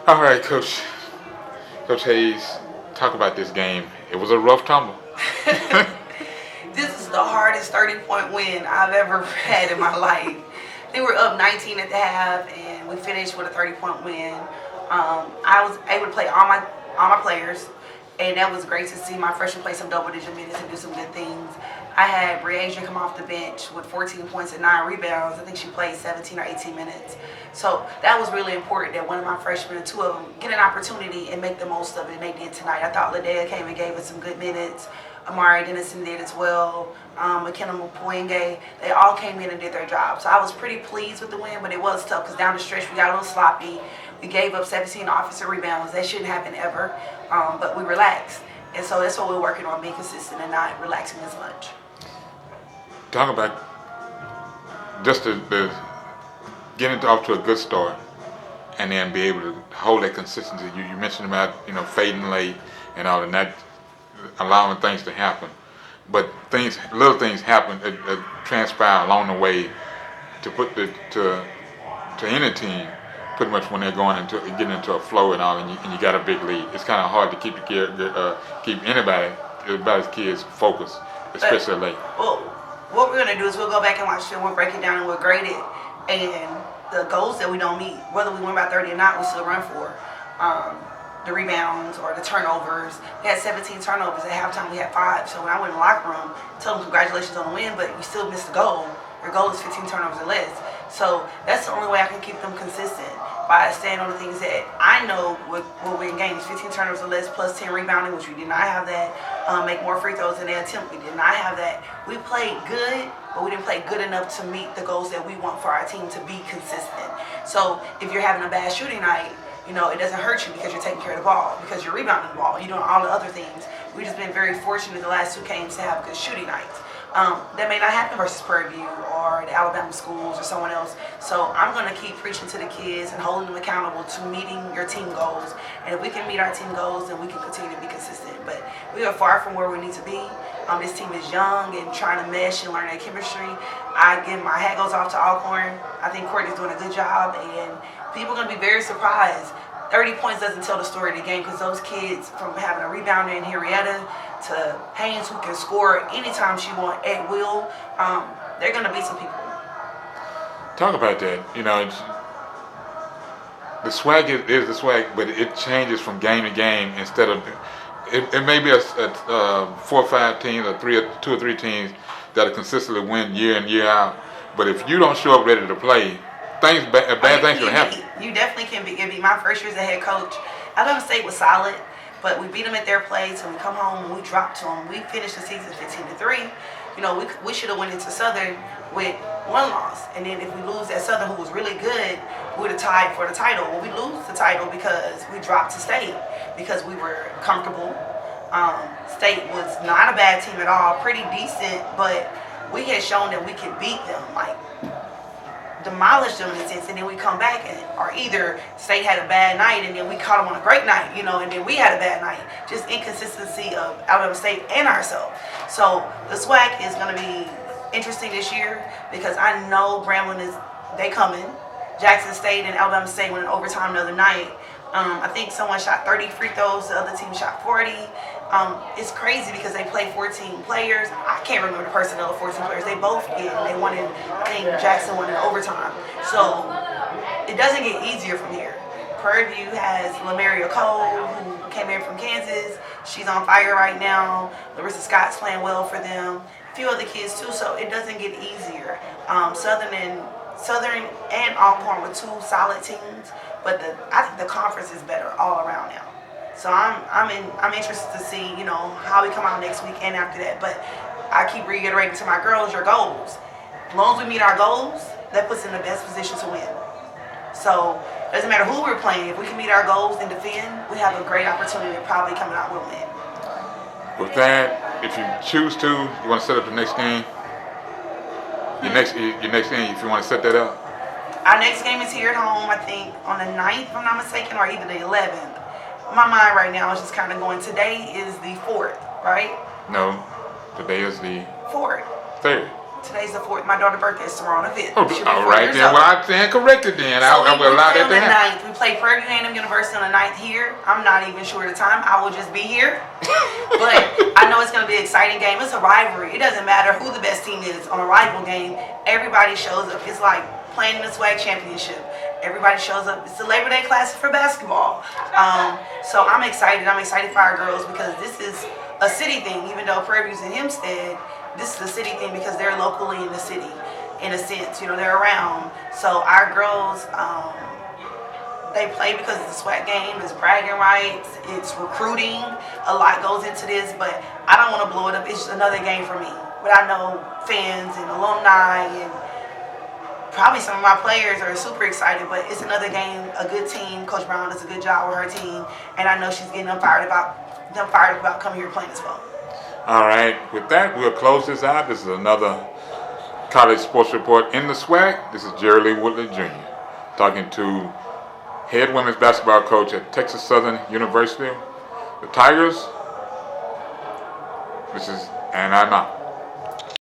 All right, Coach Hayes, talk about this game. It was a rough tumble. This is the hardest 30-point win I've ever had in my life. They were up 19 at the half, and we finished with a 30-point win. I was able to play all my players, and that was great to see my freshman play some double-digit minutes and do some good things. I had Breasia come off the bench with 14 points and 9 rebounds. I think she played 17 or 18 minutes. So that was really important that one of my freshmen, two of them, get an opportunity and make the most of it, and they did tonight. I thought Ladea came and gave us some good minutes. Amari Dennison did as well. McKenna Mpoenge, they all came in and did their job. So I was pretty pleased with the win, but it was tough because down the stretch we got a little sloppy. We gave up 17 offensive rebounds. That shouldn't happen ever, but we relaxed. And so that's what we're working on, being consistent and not relaxing as much. Talk about just the getting off to a good start, and then be able to hold that consistency. You mentioned about fading late and all, and that allowing things to happen. But little things happen that transpire along the way to put to any team pretty much when they're getting into a flow and all, and you got a big lead. It's kind of hard to keep anybody's kids focused, especially late. Well, what we're going to do is we'll go back and watch film, we'll break it down, and we'll grade it. And the goals that we don't meet, whether we win by 30 or not, we still run for. The rebounds or the turnovers. We had 17 turnovers. At halftime, we had 5. So when I went in the locker room, I told them congratulations on the win, but you still missed the goal. Your goal is 15 turnovers or less. So that's the only way I can keep them consistent, by staying on the things that I know will win games. 15 turnovers or less plus 10 rebounding, which we did not have that. Make more free throws than they attempt. We did not have that. We played good, but we didn't play good enough to meet the goals that we want for our team to be consistent. So if you're having a bad shooting night, it doesn't hurt you because you're taking care of the ball, because you're rebounding the ball, you're doing all the other things. We've just been very fortunate the last 2 games to have good shooting nights. That may not happen versus Prairie View or the Alabama schools or someone else. So I'm going to keep preaching to the kids and holding them accountable to meeting your team goals. And if we can meet our team goals, then we can continue to be consistent. But we are far from where we need to be. This team is young and trying to mesh and learn their chemistry. My hat goes off to Alcorn. I think Courtney's doing a good job, and people are going to be very surprised. 30 points doesn't tell the story of the game, because those kids, from having a rebounder in Henrietta to Haynes, who can score anytime she wants at will, they're going to beat some people. Talk about that. The swag is the swag, but it changes from game to game. Instead of it may be a 4 or 5 teams or 2 or 3 teams that consistently win year in year out. But if you don't show up ready to play, bad things can happen. You definitely can be beat. My first year as a head coach, Alabama State was solid, but we beat them at their place, and we come home and we dropped to them. We finished the season 15-3. We should have went into Southern with 1 loss, and then if we lose at Southern, who was really good, we would have tied for the title. Well, we lose the title because we dropped to State, because we were comfortable. State was not a bad team at all, pretty decent, but we had shown that we could beat them, demolish them in a sense, and then we come back or either State had a bad night and then we caught them on a great night, and then we had a bad night. Just inconsistency of Alabama State and ourselves. So the SWAC is going to be interesting this year, because I know Grambling they coming. Jackson State and Alabama State went in overtime the other night. I think someone shot 30 free throws, the other team shot 40. It's crazy because they play 14 players. I can't remember the personnel of 14 players. They both did, and they won I think Jackson won in overtime. So it doesn't get easier from here. Prairie View has Lamaria Cole, who came in from Kansas. She's on fire right now. Larissa Scott's playing well for them. A few other kids too, so it doesn't get easier. Southern and Alcorn were 2 solid teams, but I think the conference is better all around now. So I'm interested to see how we come out next week and after that. But I keep reiterating to my girls, your goals. As long as we meet our goals, that puts us in the best position to win. So it doesn't matter who we're playing. If we can meet our goals and defend, we have a great opportunity to probably coming out with a win. With that, if you choose to, you want to set up the next game. Your next game, if you want to set that up. Our next game is here at home, I think, on the 9th, if I'm not mistaken, or either the 11th. My mind right now is just kind of going, today is the 4th, right? No, today is the 4th. 3rd. Today's the 4th. My daughter's birthday is tomorrow on the 5th. Oh, all right then. Well, I stand corrected then. So I will allow that to happen. 9th. We play Prairie View A&M University on the 9th here. I'm not even sure the time. I will just be here. But I know it's going to be an exciting game. It's a rivalry. It doesn't matter who the best team is on a rival game. Everybody shows up. It's like playing in the SWAC championship. Everybody shows up. It's the Labor Day Classic for basketball. So I'm excited. I'm excited for our girls because this is a city thing. Even though Prairie View's in Hempstead, this is a city thing because they're locally in the city, in a sense. You know, they're around. So our girls, they play because it's a SWAC game. It's bragging rights. It's recruiting. A lot goes into this, but I don't want to blow it up. It's just another game for me. But I know fans and alumni and probably some of my players are super excited, but it's another game, a good team. Coach Brown does a good job with her team, and I know she's getting them fired about coming here playing as well. All right. With that, we'll close this out. This is another college sports report in the SWAC. This is Jerry Lee Woodley Jr. talking to head women's basketball coach at Texas Southern University, the Tigers. And I'm out.